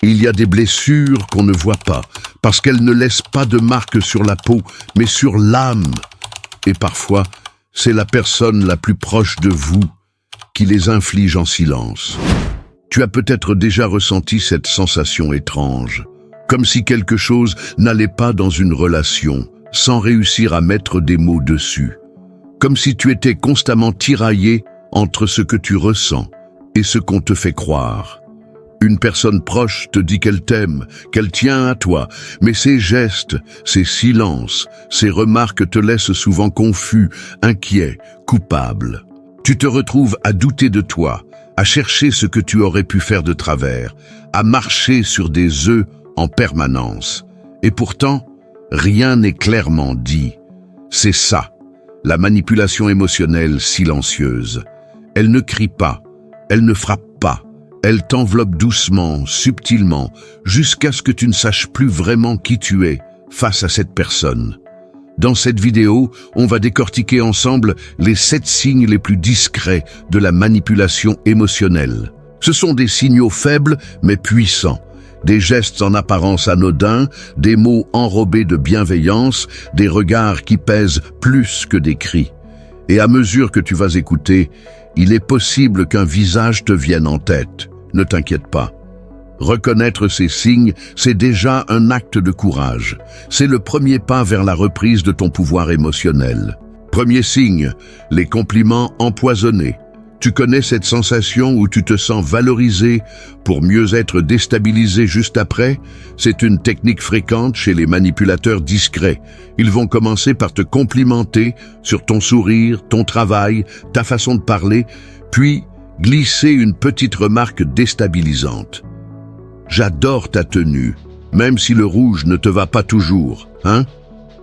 Il y a des blessures qu'on ne voit pas, parce qu'elles ne laissent pas de marque sur la peau, mais sur l'âme. Et parfois, c'est la personne la plus proche de vous qui les inflige en silence. Tu as peut-être déjà ressenti cette sensation étrange, comme si quelque chose n'allait pas dans une relation, sans réussir à mettre des mots dessus. Comme si tu étais constamment tiraillé entre ce que tu ressens et ce qu'on te fait croire. Une personne proche te dit qu'elle t'aime, qu'elle tient à toi, mais ses gestes, ses silences, ses remarques te laissent souvent confus, inquiet, coupable. Tu te retrouves à douter de toi, à chercher ce que tu aurais pu faire de travers, à marcher sur des œufs en permanence. Et pourtant, rien n'est clairement dit. C'est ça, la manipulation émotionnelle silencieuse. Elle ne crie pas, elle ne frappe pas. Elle t'enveloppe doucement, subtilement, jusqu'à ce que tu ne saches plus vraiment qui tu es face à cette personne. Dans cette vidéo, on va décortiquer ensemble les 7 signes les plus discrets de la manipulation émotionnelle. Ce sont des signaux faibles mais puissants, des gestes en apparence anodins, des mots enrobés de bienveillance, des regards qui pèsent plus que des cris. Et à mesure que tu vas écouter, il est possible qu'un visage te vienne en tête. Ne t'inquiète pas. Reconnaître ces signes, c'est déjà un acte de courage. C'est le premier pas vers la reprise de ton pouvoir émotionnel. Premier signe, les compliments empoisonnés. Tu connais cette sensation où tu te sens valorisé pour mieux être déstabilisé juste après? C'est une technique fréquente chez les manipulateurs discrets. Ils vont commencer par te complimenter sur ton sourire, ton travail, ta façon de parler, puis glisser une petite remarque déstabilisante. « J'adore ta tenue, même si le rouge ne te va pas toujours, hein ?»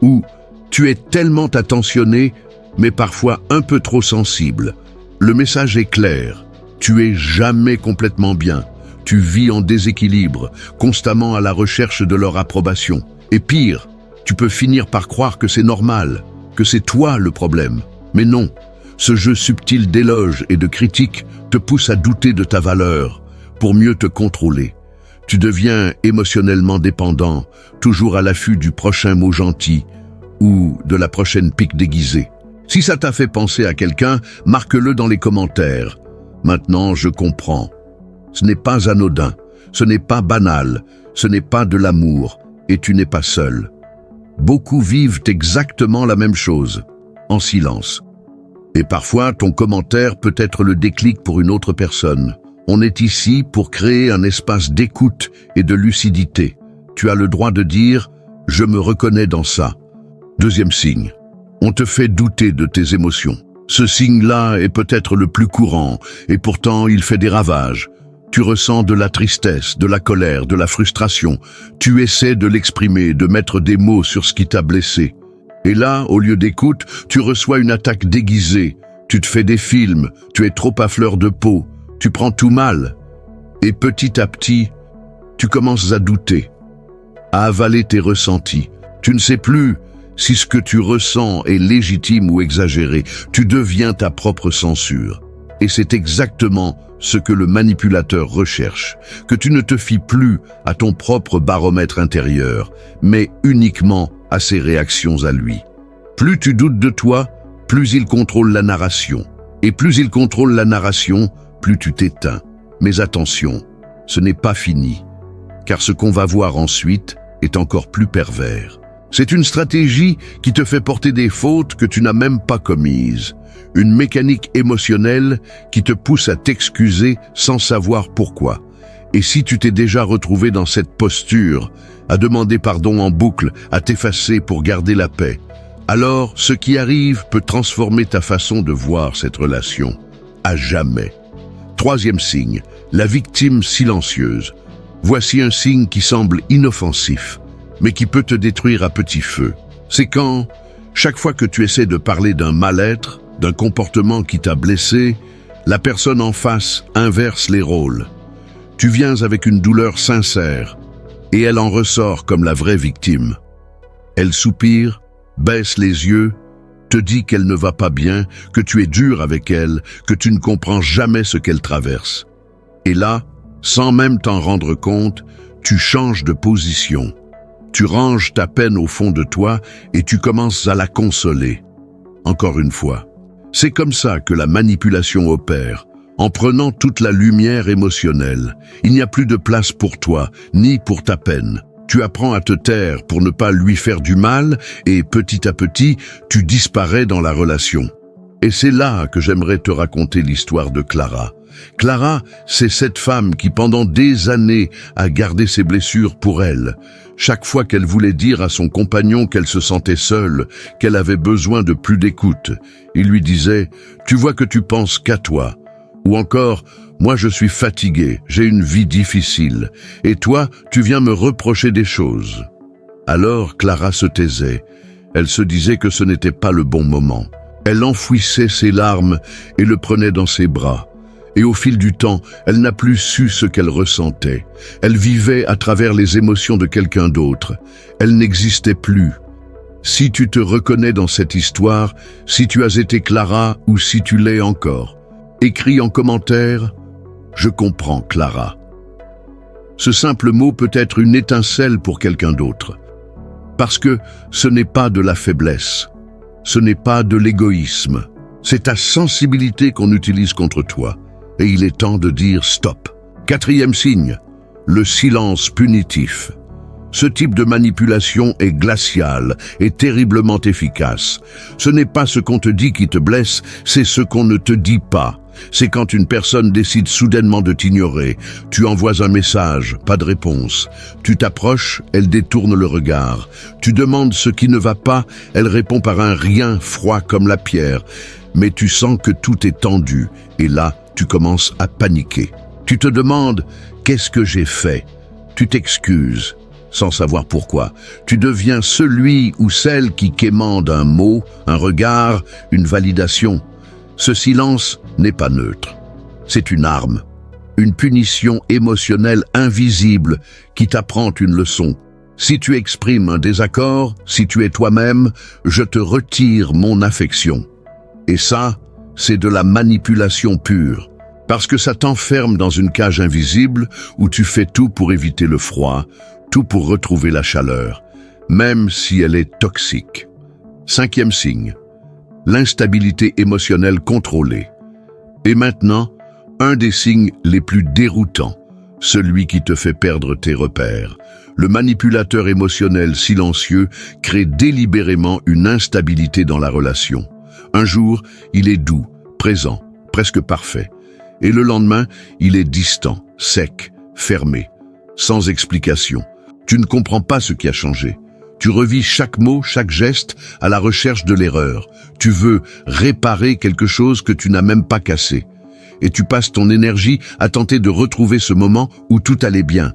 Ou « Tu es tellement attentionné, mais parfois un peu trop sensible. » Le message est clair, tu es jamais complètement bien, tu vis en déséquilibre, constamment à la recherche de leur approbation. Et pire, tu peux finir par croire que c'est normal, que c'est toi le problème. Mais non, ce jeu subtil d'éloges et de critiques te pousse à douter de ta valeur, pour mieux te contrôler. Tu deviens émotionnellement dépendant, toujours à l'affût du prochain mot gentil ou de la prochaine pique déguisée. Si ça t'a fait penser à quelqu'un, marque-le dans les commentaires. Maintenant, je comprends. Ce n'est pas anodin, ce n'est pas banal, ce n'est pas de l'amour, et tu n'es pas seul. Beaucoup vivent exactement la même chose, en silence. Et parfois, ton commentaire peut être le déclic pour une autre personne. On est ici pour créer un espace d'écoute et de lucidité. Tu as le droit de dire « je me reconnais dans ça ». Deuxième signe. On te fait douter de tes émotions. Ce signe-là est peut-être le plus courant, et pourtant il fait des ravages. Tu ressens de la tristesse, de la colère, de la frustration. Tu essaies de l'exprimer, de mettre des mots sur ce qui t'a blessé. Et là, au lieu d'écoute, tu reçois une attaque déguisée. Tu te fais des films, tu es trop à fleur de peau, tu prends tout mal. Et petit à petit, tu commences à douter, à avaler tes ressentis. Tu ne sais plus si ce que tu ressens est légitime ou exagéré. Tu deviens ta propre censure. Et c'est exactement ce que le manipulateur recherche, que tu ne te fies plus à ton propre baromètre intérieur, mais uniquement à ses réactions à lui. Plus tu doutes de toi, plus il contrôle la narration. Et plus il contrôle la narration, plus tu t'éteins. Mais attention, ce n'est pas fini, car ce qu'on va voir ensuite est encore plus pervers. C'est une stratégie qui te fait porter des fautes que tu n'as même pas commises. Une mécanique émotionnelle qui te pousse à t'excuser sans savoir pourquoi. Et si tu t'es déjà retrouvé dans cette posture, à demander pardon en boucle, à t'effacer pour garder la paix, alors ce qui arrive peut transformer ta façon de voir cette relation, à jamais. Troisième signe, la victime silencieuse. Voici un signe qui semble inoffensif, mais qui peut te détruire à petit feu. C'est quand, chaque fois que tu essaies de parler d'un mal-être, d'un comportement qui t'a blessé, la personne en face inverse les rôles. Tu viens avec une douleur sincère, et elle en ressort comme la vraie victime. Elle soupire, baisse les yeux, te dit qu'elle ne va pas bien, que tu es dur avec elle, que tu ne comprends jamais ce qu'elle traverse. Et là, Sans même t'en rendre compte, tu changes de position. Tu ranges ta peine au fond de toi et tu commences à la consoler. Encore une fois, c'est comme ça que la manipulation opère. En prenant toute la lumière émotionnelle, il n'y a plus de place pour toi, ni pour ta peine. Tu apprends à te taire pour ne pas lui faire du mal et petit à petit, tu disparais dans la relation. Et c'est là que j'aimerais te raconter l'histoire de Clara. Clara, c'est cette femme qui pendant des années a gardé ses blessures pour elle. Chaque fois qu'elle voulait dire à son compagnon qu'elle se sentait seule, qu'elle avait besoin de plus d'écoute, il lui disait « Tu vois que tu penses qu'à toi ». Ou encore « Moi je suis fatiguée, j'ai une vie difficile, et toi tu viens me reprocher des choses ». Alors Clara se taisait, elle se disait que ce n'était pas le bon moment. Elle enfouissait ses larmes et le prenait dans ses bras. Et au fil du temps, elle n'a plus su ce qu'elle ressentait. Elle vivait à travers les émotions de quelqu'un d'autre. Elle n'existait plus. Si tu te reconnais dans cette histoire, si tu as été Clara ou si tu l'es encore, écris en commentaire « Je comprends Clara ». Ce simple mot peut être une étincelle pour quelqu'un d'autre. Parce que ce n'est pas de la faiblesse, ce n'est pas de l'égoïsme, c'est ta sensibilité qu'on utilise contre toi. Et il est temps de dire stop. 4e signe, le silence punitif. Ce type de manipulation est glacial et terriblement efficace. Ce n'est pas ce qu'on te dit qui te blesse, c'est ce qu'on ne te dit pas. C'est quand une personne décide soudainement de t'ignorer. Tu envoies un message, pas de réponse. Tu t'approches, elle détourne le regard. Tu demandes ce qui ne va pas, elle répond par un rien froid comme la pierre. Mais tu sens que tout est tendu, et là, tu commences à paniquer. Tu te demandes « Qu'est-ce que j'ai fait ?» Tu t'excuses, sans savoir pourquoi. Tu deviens celui ou celle qui quémande un mot, un regard, une validation. Ce silence n'est pas neutre. C'est une arme, une punition émotionnelle invisible qui t'apprend une leçon. Si tu exprimes un désaccord, si tu es toi-même, je te retire mon affection. Et ça, c'est de la manipulation pure, parce que ça t'enferme dans une cage invisible où tu fais tout pour éviter le froid, tout pour retrouver la chaleur, même si elle est toxique. 5e signe, l'instabilité émotionnelle contrôlée. Et maintenant, un des signes les plus déroutants, celui qui te fait perdre tes repères. Le manipulateur émotionnel silencieux crée délibérément une instabilité dans la relation. Un jour, il est doux, présent, presque parfait. Et le lendemain, il est distant, sec, fermé, sans explication. Tu ne comprends pas ce qui a changé. Tu revis chaque mot, chaque geste à la recherche de l'erreur. Tu veux réparer quelque chose que tu n'as même pas cassé. Et tu passes ton énergie à tenter de retrouver ce moment où tout allait bien.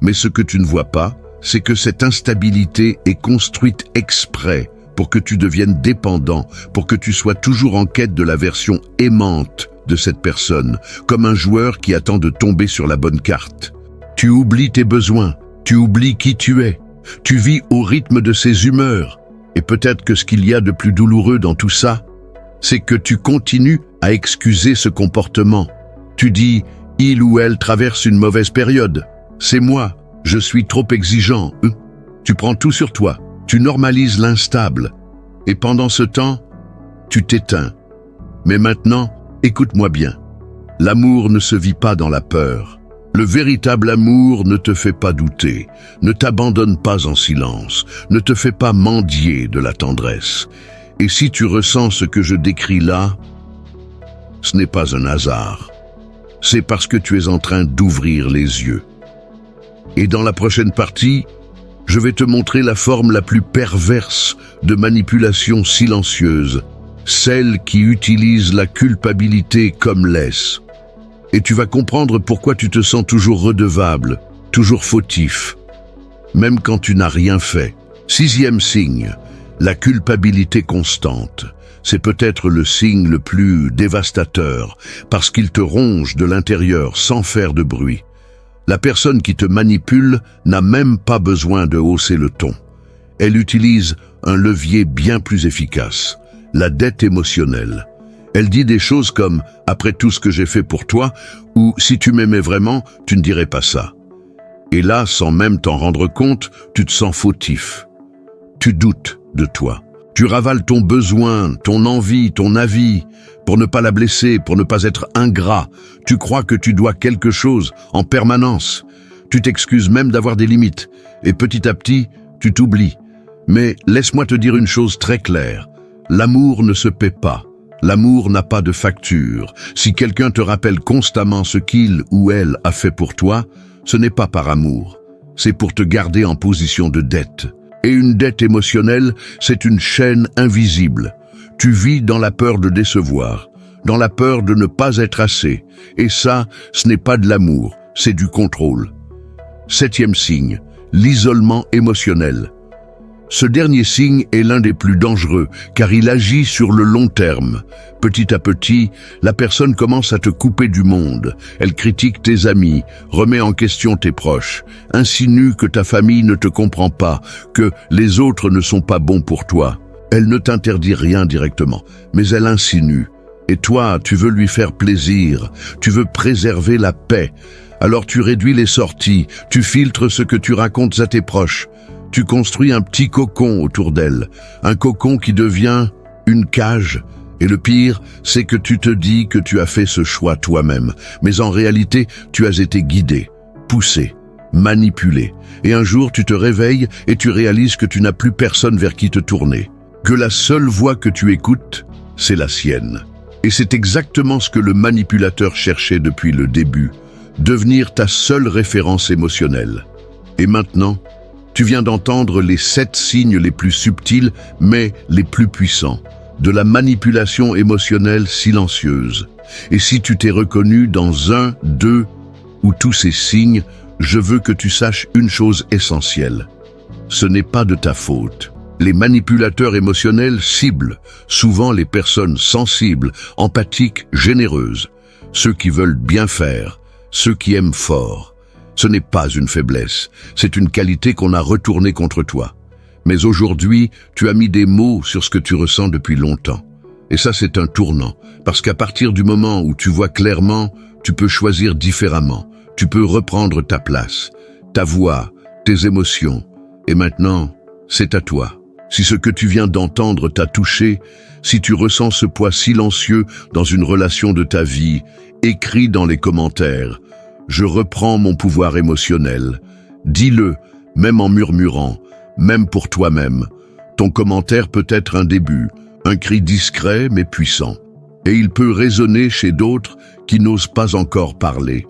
Mais ce que tu ne vois pas, c'est que cette instabilité est construite exprès pour que tu deviennes dépendant, pour que tu sois toujours en quête de la version aimante de cette personne, comme un joueur qui attend de tomber sur la bonne carte. Tu oublies tes besoins, tu oublies qui tu es, tu vis au rythme de ses humeurs. Et peut-être que ce qu'il y a de plus douloureux dans tout ça, c'est que tu continues à excuser ce comportement. Tu dis « il ou elle traverse une mauvaise période ». C'est moi, je suis trop exigeant. Tu prends tout sur toi. Tu normalises l'instable. Et pendant ce temps, tu t'éteins. Mais maintenant, écoute-moi bien. L'amour ne se vit pas dans la peur. Le véritable amour ne te fait pas douter, ne t'abandonne pas en silence, ne te fait pas mendier de la tendresse. Et si tu ressens ce que je décris là, ce n'est pas un hasard. C'est parce que tu es en train d'ouvrir les yeux. Et dans la prochaine partie, je vais te montrer la forme la plus perverse de manipulation silencieuse, celle qui utilise la culpabilité comme laisse. Et tu vas comprendre pourquoi tu te sens toujours redevable, toujours fautif, même quand tu n'as rien fait. 6e signe, la culpabilité constante. C'est peut-être le signe le plus dévastateur, parce qu'il te ronge de l'intérieur sans faire de bruit. La personne qui te manipule n'a même pas besoin de hausser le ton. Elle utilise un levier bien plus efficace, la dette émotionnelle. Elle dit des choses comme « après tout ce que j'ai fait pour toi » ou « si tu m'aimais vraiment, tu ne dirais pas ça ». Et là, sans même t'en rendre compte, tu te sens fautif. Tu doutes de toi. Tu ravales ton besoin, ton envie, ton avis, pour ne pas la blesser, pour ne pas être ingrat. Tu crois que tu dois quelque chose en permanence. Tu t'excuses même d'avoir des limites. Et petit à petit, tu t'oublies. Mais laisse-moi te dire une chose très claire. L'amour ne se paie pas. L'amour n'a pas de facture. Si quelqu'un te rappelle constamment ce qu'il ou elle a fait pour toi, ce n'est pas par amour. C'est pour te garder en position de dette. Et une dette émotionnelle, c'est une chaîne invisible. Tu vis dans la peur de décevoir, dans la peur de ne pas être assez. Et ça, ce n'est pas de l'amour, c'est du contrôle. 7e signe, l'isolement émotionnel. Ce dernier signe est l'un des plus dangereux, car il agit sur le long terme. Petit à petit, la personne commence à te couper du monde. Elle critique tes amis, remet en question tes proches, insinue que ta famille ne te comprend pas, que les autres ne sont pas bons pour toi. Elle ne t'interdit rien directement, mais elle insinue. Et toi, tu veux lui faire plaisir, tu veux préserver la paix. Alors tu réduis les sorties, tu filtres ce que tu racontes à tes proches. Tu construis un petit cocon autour d'elle, un cocon qui devient une cage. Et le pire, c'est que tu te dis que tu as fait ce choix toi-même. Mais en réalité, tu as été guidé, poussé, manipulé. Et un jour, tu te réveilles et tu réalises que tu n'as plus personne vers qui te tourner. Que la seule voix que tu écoutes, c'est la sienne. Et c'est exactement ce que le manipulateur cherchait depuis le début. Devenir ta seule référence émotionnelle. Et maintenant, tu viens d'entendre les 7 signes les plus subtils, mais les plus puissants, de la manipulation émotionnelle silencieuse. Et si tu t'es reconnu dans un, deux ou tous ces signes, je veux que tu saches une chose essentielle. Ce n'est pas de ta faute. Les manipulateurs émotionnels ciblent souvent les personnes sensibles, empathiques, généreuses, ceux qui veulent bien faire, ceux qui aiment fort. Ce n'est pas une faiblesse, c'est une qualité qu'on a retournée contre toi. Mais aujourd'hui, tu as mis des mots sur ce que tu ressens depuis longtemps. Et ça, c'est un tournant, parce qu'à partir du moment où tu vois clairement, tu peux choisir différemment. Tu peux reprendre ta place, ta voix, tes émotions. Et maintenant, c'est à toi. Si ce que tu viens d'entendre t'a touché, si tu ressens ce poids silencieux dans une relation de ta vie, écris dans les commentaires. Je reprends mon pouvoir émotionnel. Dis-le, même en murmurant, même pour toi-même. Ton commentaire peut être un début, un cri discret mais puissant. Et il peut résonner chez d'autres qui n'osent pas encore parler.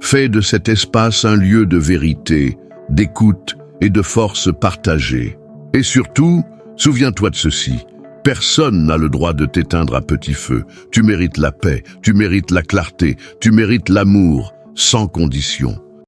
Fais de cet espace un lieu de vérité, d'écoute et de force partagée. Et surtout, souviens-toi de ceci. Personne n'a le droit de t'éteindre à petit feu. Tu mérites la paix, tu mérites la clarté, tu mérites l'amour, sans condition.